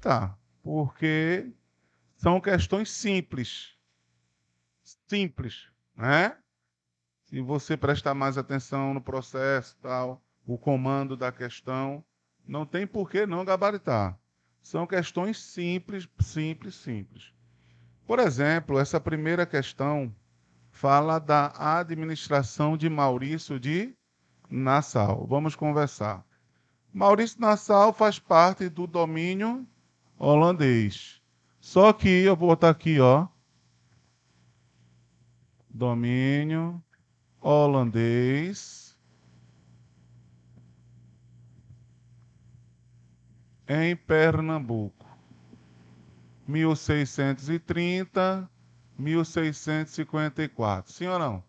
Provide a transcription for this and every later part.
gabaritar, porque são questões simples. Simples, né? Se você prestar mais atenção no processo, tal, o comando da questão, não tem por que não gabaritar. São questões simples, simples, simples. Por exemplo, essa primeira questão fala da administração de Maurício de Nassau. Vamos conversar. Maurício Nassau faz parte do domínio holandês. Só que eu vou botar aqui, ó, domínio holandês em Pernambuco. 1630, 1654. Sim ou não?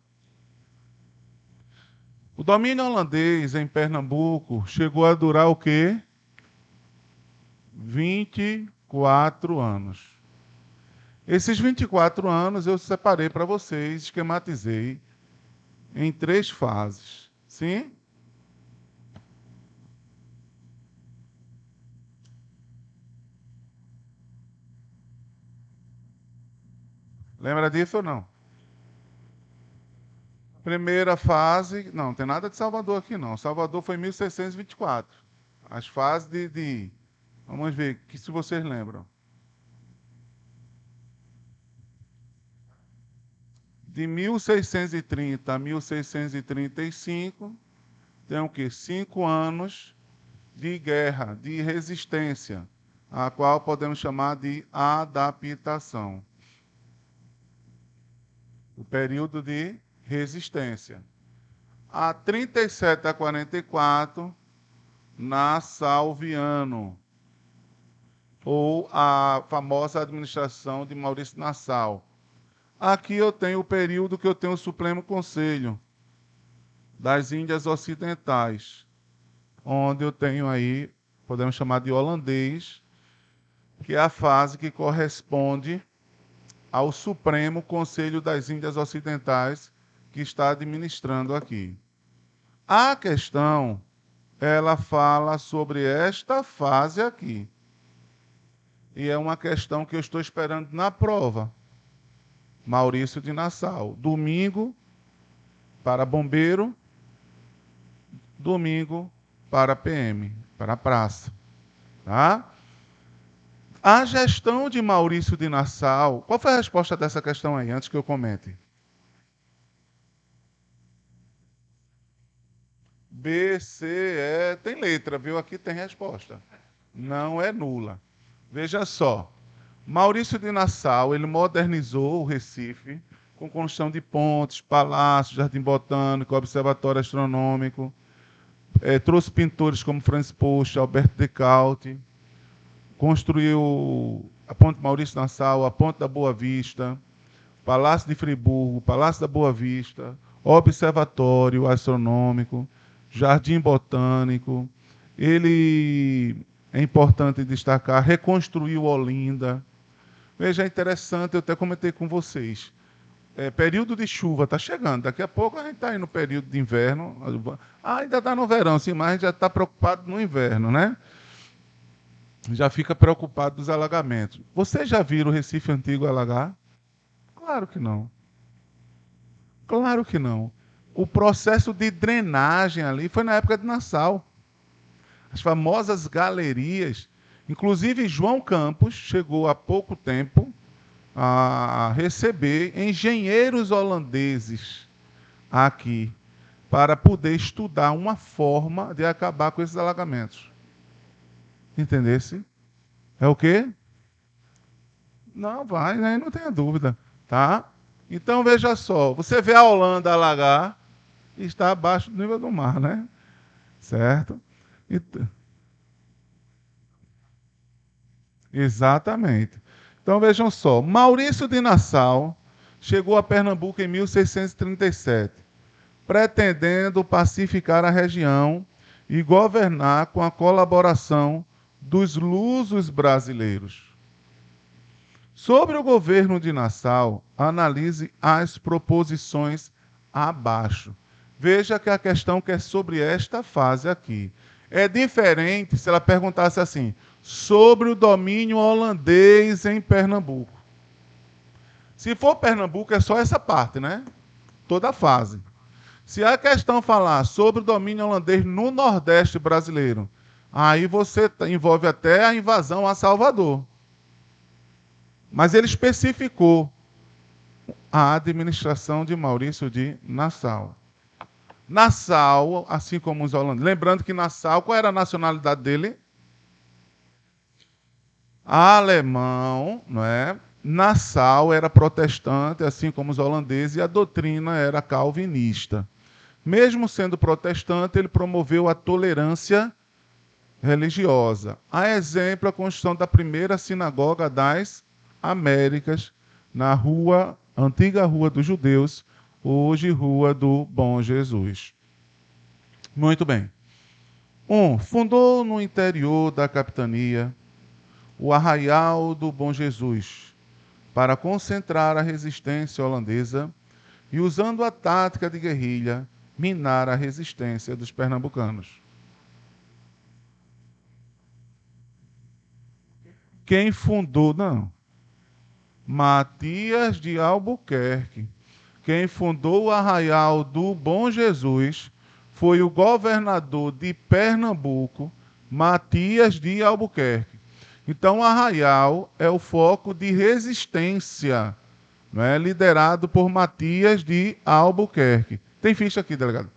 O domínio holandês em Pernambuco chegou a durar o quê? 24 anos. Esses 24 anos eu separei para vocês, esquematizei em 3 fases. Sim? Lembra disso ou não? Primeira fase, não tem nada de Salvador aqui não. Salvador foi 1624. As fases vamos ver, que se vocês lembram. De 1630 a 1635, tem o quê? 5 anos de guerra, de resistência, a qual podemos chamar de adaptação. O período de resistência. A 37 a 44, Nassauviano, ou a famosa administração de Maurício Nassau. Aqui eu tenho o período que eu tenho o Supremo Conselho das Índias Ocidentais, onde eu tenho aí, podemos chamar de holandês, que é a fase que corresponde ao Supremo Conselho das Índias Ocidentais, que está administrando aqui. A questão, ela fala sobre esta fase aqui. E é uma questão que eu estou esperando na prova. Maurício de Nassau. Domingo para bombeiro, domingo para PM, para praça. Tá? A gestão de Maurício de Nassau, qual foi a resposta dessa questão aí, antes que eu comente? B, C, E, tem letra, viu? Aqui tem resposta. Não é nula. Veja só, Maurício de Nassau, ele modernizou o Recife com construção de pontes, palácios, jardim botânico, observatório astronômico, trouxe pintores como Franz Post, Alberto Decaute, construiu a Ponte Maurício Nassau, a Ponte da Boa Vista, Palácio de Friburgo, Palácio da Boa Vista, Observatório Astronômico, Jardim Botânico. Ele, é importante destacar, reconstruiu Olinda. Veja, é interessante, eu até comentei com vocês. Período de chuva está chegando. Daqui a pouco a gente está aí no período de inverno. Ainda está no verão, sim, mas a gente já está preocupado no inverno, né? Já fica preocupado dos alagamentos. Vocês já viram o Recife Antigo alagar? Claro que não. Claro que não. O processo de drenagem ali foi na época de Nassau. As famosas galerias. Inclusive, João Campos chegou há pouco tempo a receber engenheiros holandeses aqui para poder estudar uma forma de acabar com esses alagamentos. Entendesse? É o quê? Não, vai, né? Não tenha dúvida, tá? Então veja só, você vê a Holanda alagar e está abaixo do nível do mar, né? Certo? Exatamente. Então vejam só, Maurício de Nassau chegou a Pernambuco em 1637, pretendendo pacificar a região e governar com a colaboração dos lusos brasileiros. Sobre o governo de Nassau, analise as proposições abaixo. Veja que a questão que é sobre esta fase aqui. É diferente se ela perguntasse assim, sobre o domínio holandês em Pernambuco. Se for Pernambuco, é só essa parte, né? Toda a fase. Se a questão falar sobre o domínio holandês no Nordeste brasileiro, aí você envolve até a invasão a Salvador. Mas ele especificou a administração de Maurício de Nassau. Nassau, assim como os holandeses. Lembrando que Nassau, qual era a nacionalidade dele? Alemão, não é? Nassau era protestante, assim como os holandeses, e a doutrina era calvinista. Mesmo sendo protestante, ele promoveu a tolerância religiosa. A exemplo, a construção da primeira sinagoga das Américas, na antiga Rua dos Judeus, hoje Rua do Bom Jesus. Muito bem. Fundou no interior da capitania o Arraial do Bom Jesus, para concentrar a resistência holandesa e, usando a tática de guerrilha, minar a resistência dos pernambucanos. Quem fundou? Não. Matias de Albuquerque. Quem fundou o Arraial do Bom Jesus foi o governador de Pernambuco, Matias de Albuquerque. Então, o Arraial é o foco de resistência, né, liderado por Matias de Albuquerque. Tem ficha aqui, delegado.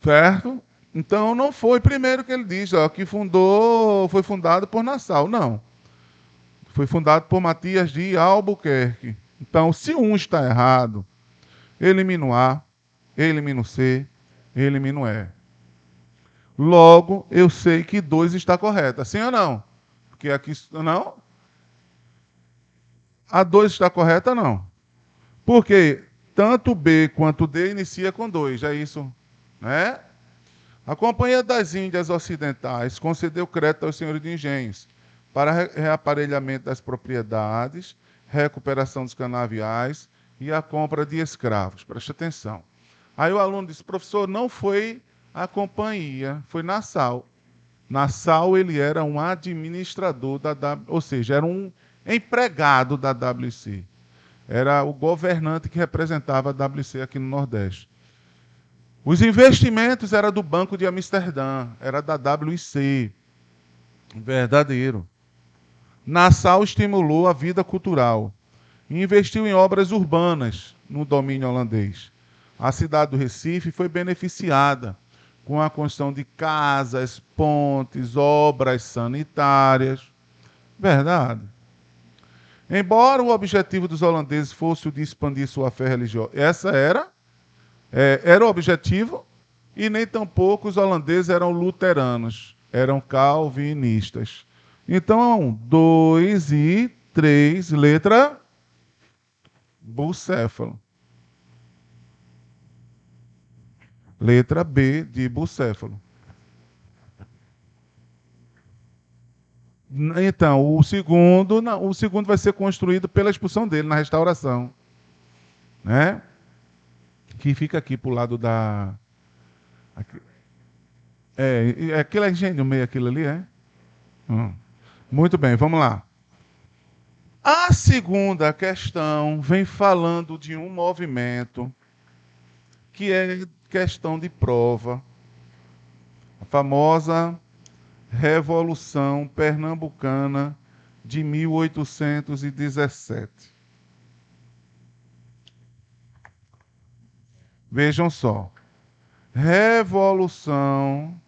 Certo? Então, não foi primeiro que ele diz, ó, que foi fundado por Nassau. Não. Foi fundado por Matias de Albuquerque. Então, se um está errado, elimina o A, elimina o C, elimina o E. Logo, eu sei que 2 está correto. Sim ou não? Porque aqui não. A 2 está correta, não. Porque tanto B quanto D inicia com 2, é isso, né? A Companhia das Índias Ocidentais concedeu crédito aos senhores de engenhos para reaparelhamento das propriedades, recuperação dos canaviais e a compra de escravos. Preste atenção. Aí o aluno disse, professor, não foi a companhia, foi Nassau. Nassau, ele era um administrador ou seja, era um empregado da WC. Era o governante que representava a WC aqui no Nordeste. Os investimentos eram do Banco de Amsterdã, era da WIC. Verdadeiro. Nassau estimulou a vida cultural e investiu em obras urbanas no domínio holandês. A cidade do Recife foi beneficiada com a construção de casas, pontes, obras sanitárias. Verdade. Embora o objetivo dos holandeses fosse o de expandir sua fé religiosa, era o objetivo, e nem tampouco os holandeses eram luteranos, eram calvinistas. Então, 2 e 3, letra bucéfalo. Letra B de bucéfalo. Então, o segundo vai ser construído pela expulsão dele na restauração, né? Que fica aqui pro lado da aqui, aquele engenho meio aquilo ali, é? Muito bem, vamos lá. A segunda questão vem falando de um movimento que é questão de prova, a famosa Revolução Pernambucana de 1817. Vejam só. Revolução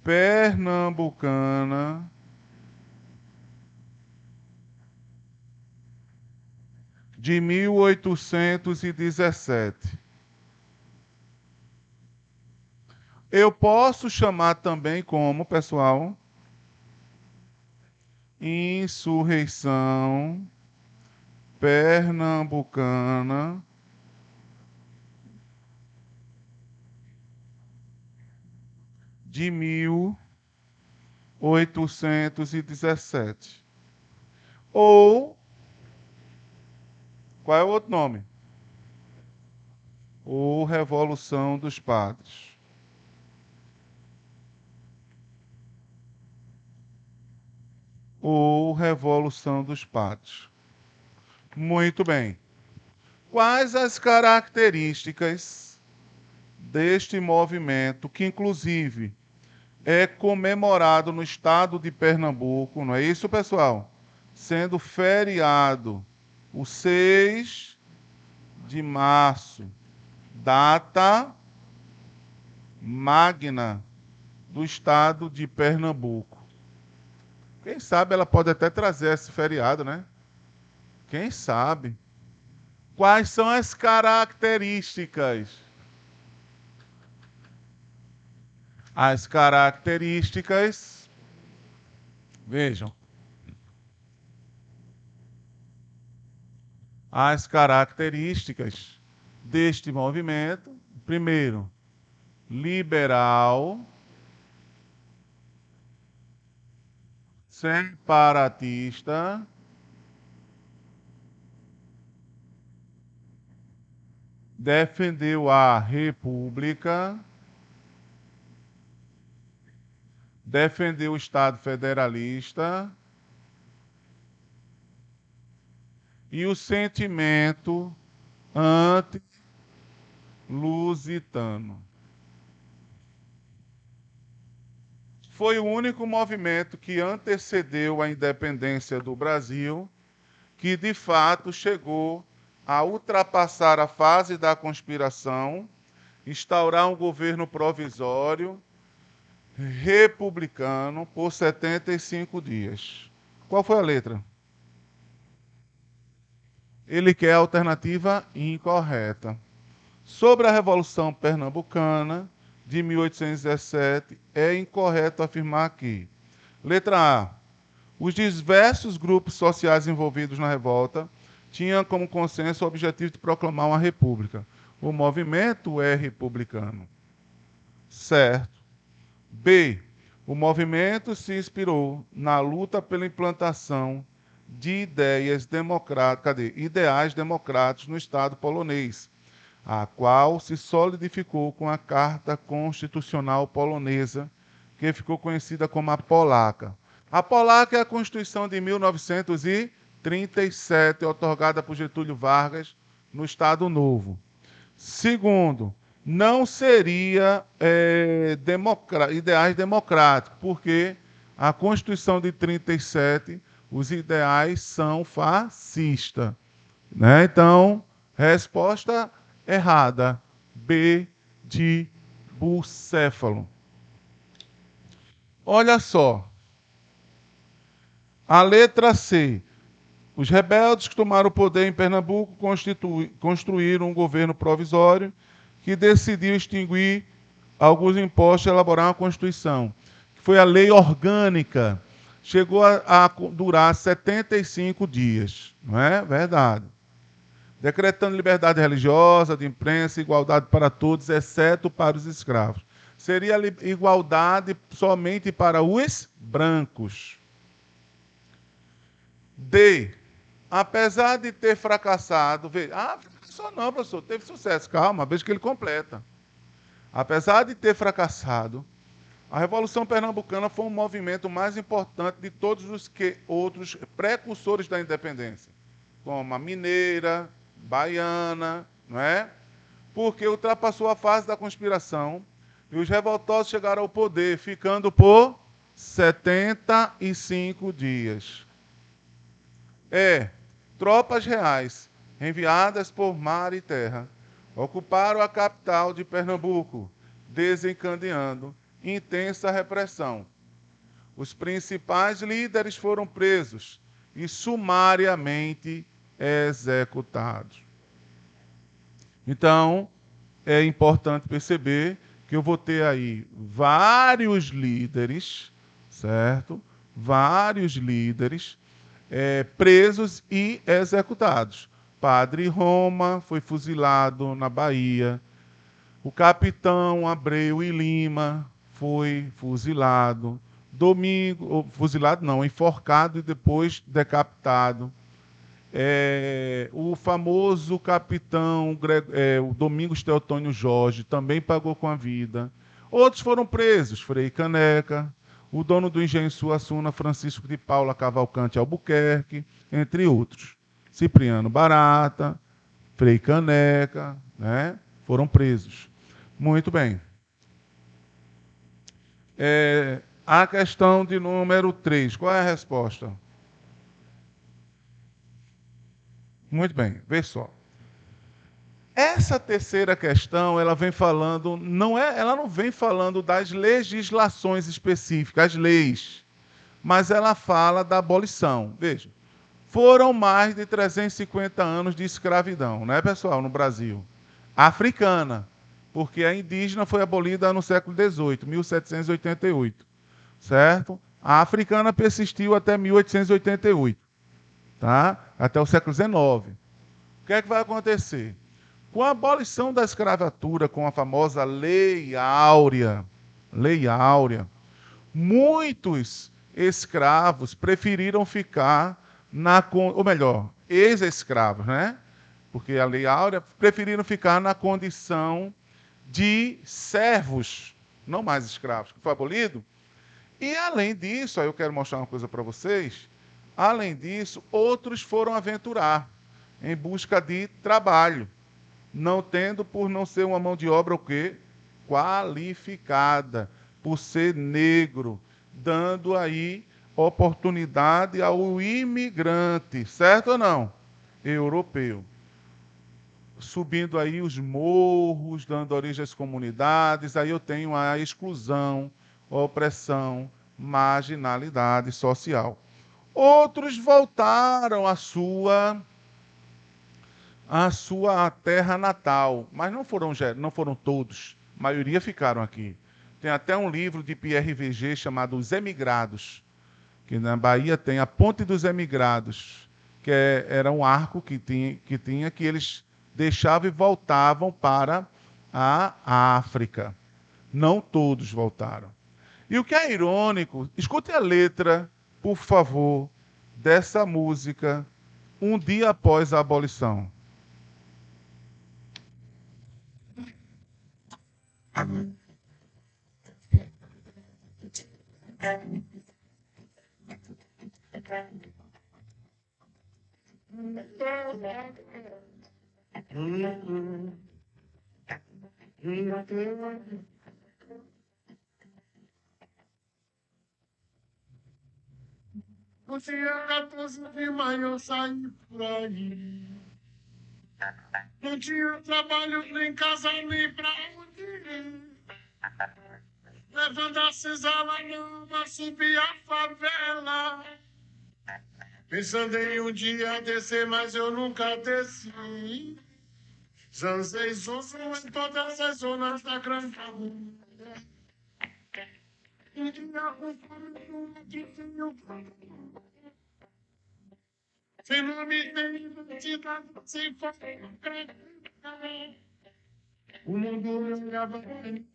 Pernambucana de 1817. Eu posso chamar também como, pessoal, insurreição pernambucana de 1817. Ou, qual é o outro nome? ou Revolução dos Padres? Ou Revolução dos Padres. Muito bem. Quais as características deste movimento, que inclusive é comemorado no estado de Pernambuco, não é isso, pessoal? Sendo feriado o 6 de março, data magna do estado de Pernambuco. Quem sabe ela pode até trazer esse feriado, né? Quem sabe? Quais são as características? As características, vejam, as características deste movimento. Primeiro, liberal, separatista, defendeu a República, defendeu o Estado federalista e o sentimento anti-lusitano. Foi o único movimento que antecedeu a independência do Brasil, que de fato chegou a ultrapassar a fase da conspiração, instaurar um governo provisório republicano por 75 dias. Qual foi a letra? Ele quer a alternativa incorreta. Sobre a Revolução Pernambucana de 1817, é incorreto afirmar que: letra A. Os diversos grupos sociais envolvidos na revolta tinham como consenso o objetivo de proclamar uma república. O movimento é republicano. Certo. B. O movimento se inspirou na luta pela implantação de ideais democráticos no Estado polonês, a qual se solidificou com a Carta Constitucional Polonesa, que ficou conhecida como a Polaca. A Polaca é a Constituição de 1937, otorgada por Getúlio Vargas no Estado Novo. Segundo, não seria ideais democráticos, porque a Constituição de 37, os ideais são fascistas. Né? Então, resposta errada. B de bucéfalo. Olha só. A letra C. Os rebeldes que tomaram o poder em Pernambuco construíram um governo provisório que decidiu extinguir alguns impostos e elaborar uma Constituição, que foi a Lei Orgânica. Chegou a durar 75 dias, não é verdade? Decretando liberdade religiosa, de imprensa, igualdade para todos, exceto para os escravos. Seria igualdade somente para os brancos. D. Apesar de ter fracassado, veja, fracassou não, professor, teve sucesso. Calma, veja que ele completa. Apesar de ter fracassado, a Revolução Pernambucana foi um movimento mais importante de todos os outros precursores da independência, como a mineira, baiana, não é? Porque ultrapassou a fase da conspiração e os revoltosos chegaram ao poder, ficando por 75 dias. Tropas reais, enviadas por mar e terra, ocuparam a capital de Pernambuco, desencadeando intensa repressão. Os principais líderes foram presos e sumariamente executados. Então, é importante perceber que eu vou ter aí vários líderes, certo? Vários líderes presos e executados. Padre Roma foi fuzilado na Bahia. O capitão Abreu e Lima foi fuzilado. Fuzilado não, enforcado e depois decapitado. O famoso capitão o Domingos Teotônio Jorge também pagou com a vida. Outros foram presos, Frei Caneca, o dono do Engenho Suassuna, Francisco de Paula Cavalcante Albuquerque, entre outros. Cipriano Barata, Frei Caneca, né? Foram presos. Muito bem. A questão de número 3, qual é a resposta? Muito bem, vê só. Essa terceira questão, ela vem falando, ela não vem falando das legislações específicas, as leis, mas ela fala da abolição. Veja, foram mais de 350 anos de escravidão, né, pessoal, no Brasil. Africana, porque a indígena foi abolida no século XVIII, 1788, certo? A africana persistiu até 1888, tá? Até o século XIX. O que é que vai acontecer? Com a abolição da escravatura, com a famosa Lei Áurea, muitos escravos preferiram ficar ou melhor, ex-escravos, né? Porque a Lei Áurea preferiram ficar na condição de servos, não mais escravos, que foi abolido. E além disso, aí eu quero mostrar uma coisa para vocês, além disso, outros foram aventurar em busca de trabalho, não tendo por não ser uma mão de obra o quê? Qualificada, por ser negro, dando aí oportunidade ao imigrante, certo ou não? Europeu. Subindo aí os morros, dando origem às comunidades, aí eu tenho a exclusão, a opressão, marginalidade social. Outros voltaram à sua terra natal, mas não foram todos, a maioria ficaram aqui. Tem até um livro de Pierre Verger chamado Os Emigrados, que na Bahia tem a Ponte dos Emigrados, que era um arco que eles deixavam e voltavam para a África. Não todos voltaram. E o que é irônico, escute a letra, por favor, dessa música, Um Dia Após a Abolição. No dia 14 de maio eu saí por aí. Não tinha trabalho, nem casa, nem pra onde ir. Levando a senzala nova, subi a favela. Pensando em um dia descer, mas eu nunca desci. Zanzei zonzo em todas as zonas da grande rua. Um dia com fome, difícil. Sem nome, nem identidade, sem fome. O mundo me olhava bem.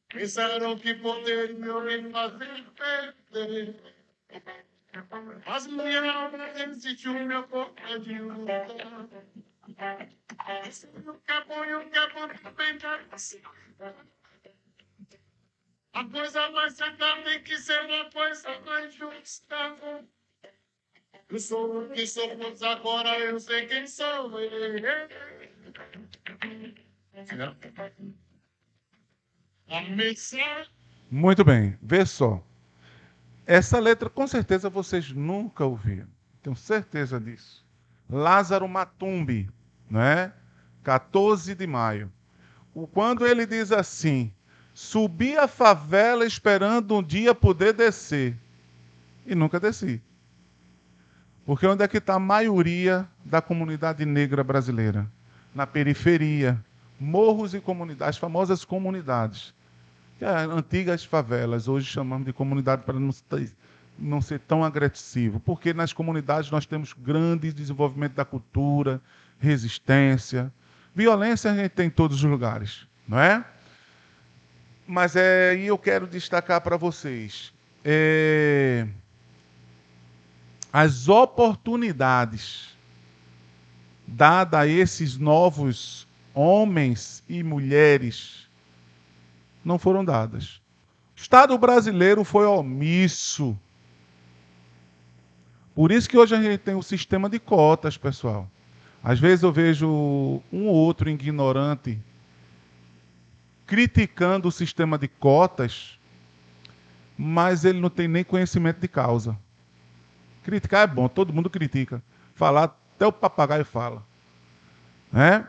Pensaram que poderiam me fazer perder. Mas minha alma resistiu, meu corpo é de luta. O que é bom e o que é bom também deve ser. A coisa mais certa tem que ser uma coisa mais justa. Eu sou o que sou, mas agora eu sei quem sou. Muito bem, vê só. Essa letra, com certeza, vocês nunca ouviram. Tenho certeza disso. Lázaro Matumbi, né? 14 de maio. Quando ele diz assim, subi a favela esperando um dia poder descer. E nunca desci. Porque onde é que está a maioria da comunidade negra brasileira? Na periferia. Morros e comunidades, as famosas comunidades. Que é antigas favelas, hoje chamamos de comunidade para não ser tão agressivo, porque nas comunidades nós temos grande desenvolvimento da cultura, resistência. Violência a gente tem em todos os lugares, não é? Mas e eu quero destacar para vocês as oportunidades dadas a esses novos homens e mulheres não foram dadas. O Estado brasileiro foi omisso. Por isso que hoje a gente tem o sistema de cotas, pessoal. Às vezes eu vejo um ou outro ignorante criticando o sistema de cotas, mas ele não tem nem conhecimento de causa. Criticar é bom, todo mundo critica. Falar, até o papagaio fala. Né?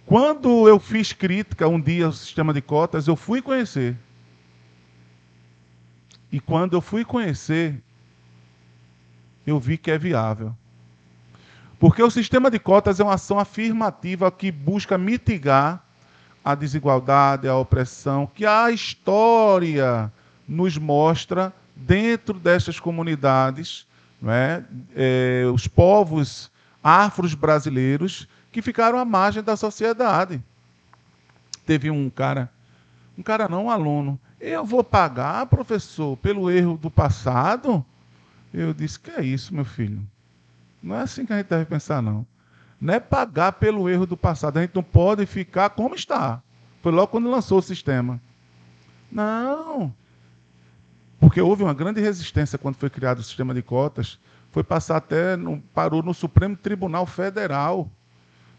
Quando eu fiz crítica um dia ao sistema de cotas, eu fui conhecer. E quando eu fui conhecer, eu vi que é viável. Porque o sistema de cotas é uma ação afirmativa que busca mitigar a desigualdade, a opressão, que a história nos mostra dentro destas comunidades, não é? Os povos afros brasileiros que ficaram à margem da sociedade. Teve um aluno. Eu vou pagar, professor, pelo erro do passado? Eu disse, que é isso, meu filho? Não é assim que a gente deve pensar, não. Não é pagar pelo erro do passado. A gente não pode ficar como está. Foi logo quando lançou o sistema. Não. Porque houve uma grande resistência quando foi criado o sistema de cotas. Foi passar parou no Supremo Tribunal Federal.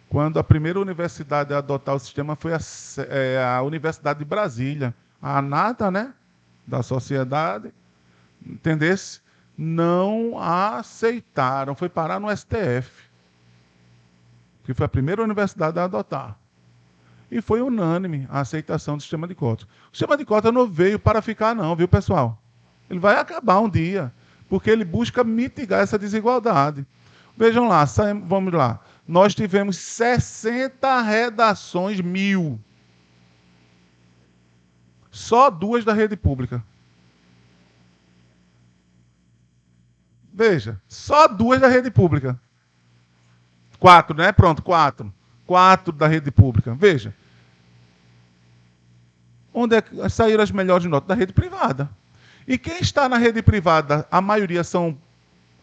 Quando a primeira universidade a adotar o sistema foi a Universidade de Brasília. A ANATA, né? Da sociedade. Entendesse? Não aceitaram. Foi parar no STF. Que foi a primeira universidade a adotar. E foi unânime a aceitação do sistema de cotas. O sistema de cotas não veio para ficar, não, viu, pessoal? Ele vai acabar um dia, porque ele busca mitigar essa desigualdade. Vejam lá, vamos lá. Nós tivemos 60 redações 1000. Só 2 da rede pública. Veja, só 2 da rede pública. 4, né? Pronto, 4. 4 da rede pública. Veja. Onde é que saíram as melhores notas? Da rede privada. E quem está na rede privada, a maioria são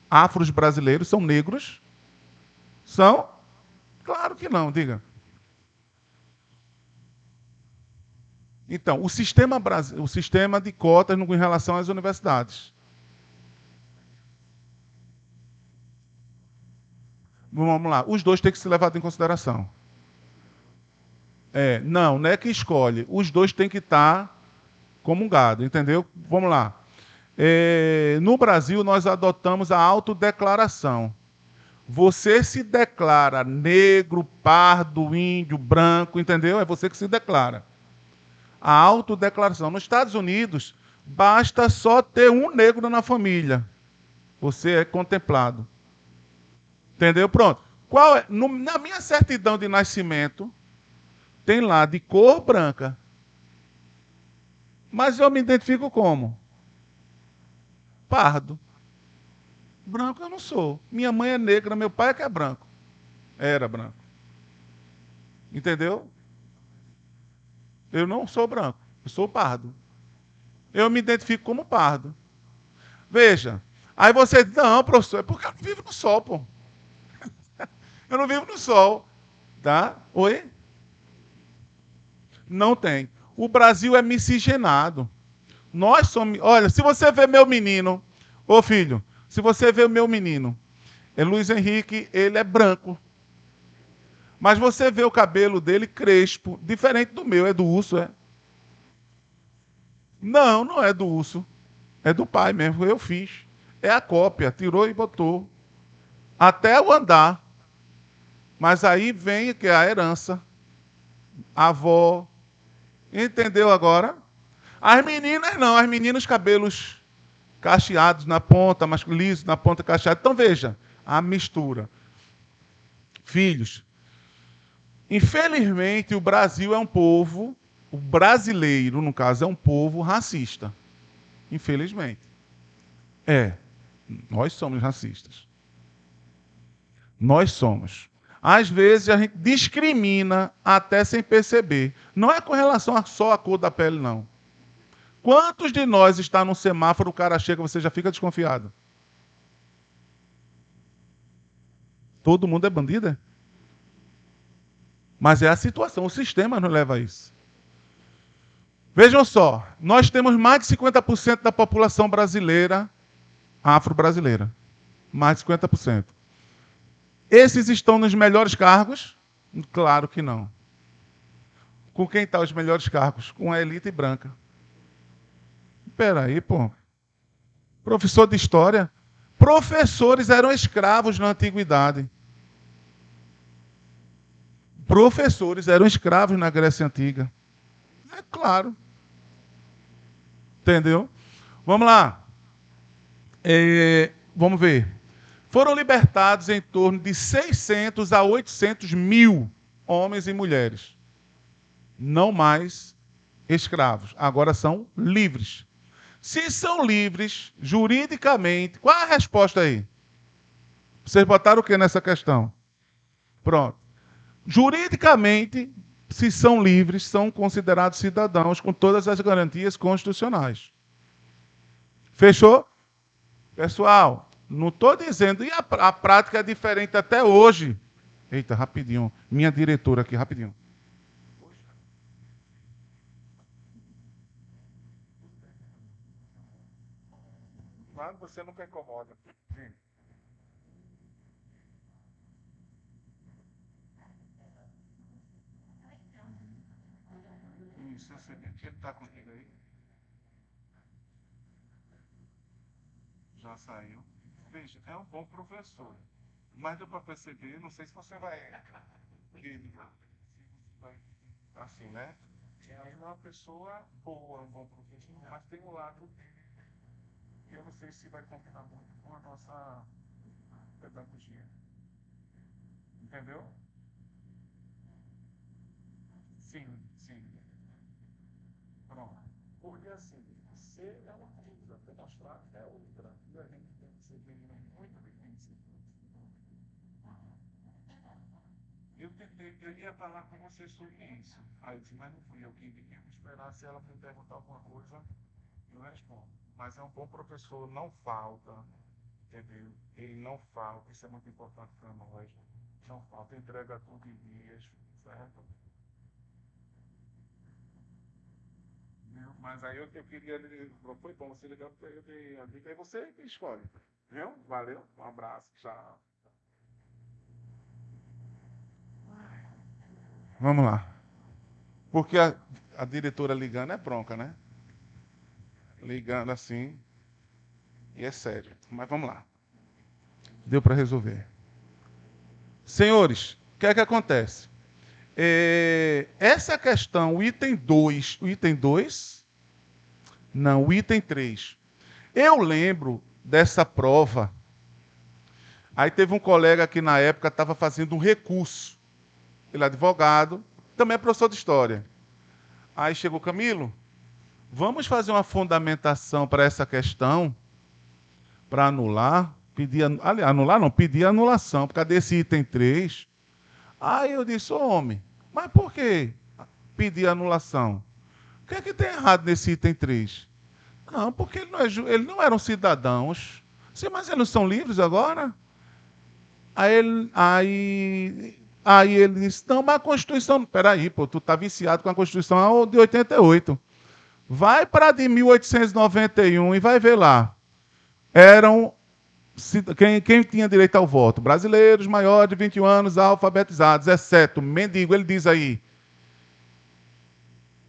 afros brasileiros, são negros? São? Claro que não, diga. Então, o sistema de cotas em relação às universidades. Vamos lá, os dois têm que ser levados em consideração. Não é que escolhe. Os dois têm que estar comungados, entendeu? Vamos lá. No Brasil, nós adotamos a autodeclaração. Você se declara negro, pardo, índio, branco, entendeu? É você que se declara. A autodeclaração. Nos Estados Unidos, basta só ter um negro na família. Você é contemplado. Entendeu? Pronto. Na minha certidão de nascimento, tem lá de cor branca. Mas eu me identifico como? Pardo. Branco eu não sou. Minha mãe é negra, meu pai é que é branco. Era branco. Entendeu? Eu não sou branco, eu sou pardo. Eu me identifico como pardo. Veja. Aí você diz, não, professor, é porque eu não vivo no sol, pô. Eu não vivo no sol. Tá? Oi? Não tem. O Brasil é miscigenado. Nós somos... Olha, se você vê meu menino, ô filho, se você vê o meu menino, Luiz Henrique, ele é branco. Mas você vê o cabelo dele crespo, diferente do meu, é do urso, é? Não, não é do urso. É do pai mesmo, eu fiz. É a cópia, tirou e botou. Até o andar. Mas aí vem que é a herança. A avó. Entendeu agora? As meninas não, as meninas cabelos cacheados na ponta, mas lisos na ponta cacheado. Então veja, a mistura. Filhos, infelizmente o Brasil é um povo o brasileiro, no caso, é um povo racista. Infelizmente. Nós somos racistas. Nós somos. Às vezes a gente discrimina até sem perceber. Não é com relação só à cor da pele, não. Quantos de nós está num semáforo, o cara chega, você já fica desconfiado? Todo mundo é bandido, é? Mas é a situação, o sistema nos leva a isso. Vejam só, nós temos mais de 50% da população brasileira afro-brasileira. Mais de 50%. Esses estão nos melhores cargos? Claro que não. Com quem estão os melhores cargos? Com a elite branca. Espera aí, pô. Professor de história. Professores eram escravos na antiguidade. Professores eram escravos na Grécia Antiga. É claro. Entendeu? Vamos lá. Vamos ver. Foram libertados em torno de 600 a 800 mil homens e mulheres. Não mais escravos. Agora são livres. Se são livres, juridicamente... Qual é a resposta aí? Vocês botaram o que nessa questão? Pronto. Juridicamente, se são livres, são considerados cidadãos com todas as garantias constitucionais. Fechou? Pessoal, não estou dizendo... E a prática é diferente até hoje. Eita, rapidinho. Minha diretora aqui, rapidinho. Claro, você nunca incomoda. Isso, eu sei. Ele está comigo aí? Já saiu. Veja, é um bom professor. Mas deu para perceber, não sei se você vai... Assim, né? É uma pessoa boa, um bom professor, mas tem um lado que eu não sei se vai combinar muito com a nossa pedagogia. Entendeu? Sim, sim. Pronto. Porque assim, ser é uma coisa, demonstrar é outra. E a gente tem que ser muito difícil. Eu ia falar com você sobre isso. Aí eu disse, mas não fui eu que ia esperar. Se ela me perguntar alguma coisa, eu respondo. Mas é um bom professor, não falta, entendeu? Ele não falta, isso é muito importante para nós. Não falta, entrega tudo em dias, certo? Mas aí eu queria, foi bom você ligar para ele, aí você escolhe, viu? Valeu, um abraço, tchau. Vamos lá. Porque a diretora ligando é bronca, né? Ligando assim, e é sério. Mas vamos lá. Deu para resolver. Senhores, o que é que acontece? Essa questão, o item 2, o item 2? Não, o item 3. Eu lembro dessa prova. Aí teve um colega que na época estava fazendo um recurso. Ele é advogado, também é professor de história. Aí chegou Camilo, vamos fazer uma fundamentação para essa questão, para anular, pedir anulação, por causa desse item 3. Aí eu disse, homem, mas por que pedir anulação? O que é que tem errado nesse item 3? Não, porque ele não eram cidadãos. Sim, mas eles não são livres agora? Aí ele disse, não, mas a Constituição... Peraí, pô, tu tá viciado com a Constituição de 88. Vai para a de 1891 e vai ver lá. Quem tinha direito ao voto? Brasileiros maiores de 21 anos alfabetizados, exceto mendigo, ele diz aí.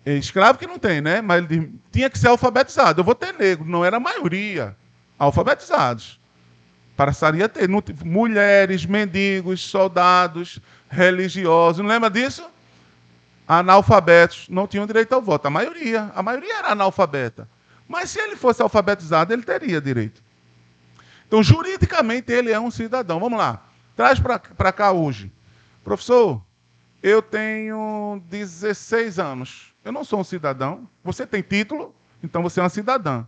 Escravo que não tem, né? Mas ele diz, tinha que ser alfabetizado. Eu vou ter negro, não era a maioria. Alfabetizados. Passaria a ter mulheres, mendigos, soldados, religiosos. Não lembra disso? Analfabetos não tinham direito ao voto. A maioria era analfabeta. Mas se ele fosse alfabetizado, ele teria direito. Então, juridicamente, ele é um cidadão. Vamos lá. Traz para cá hoje. Professor, eu tenho 16 anos. Eu não sou um cidadão. Você tem título, então você é uma cidadã.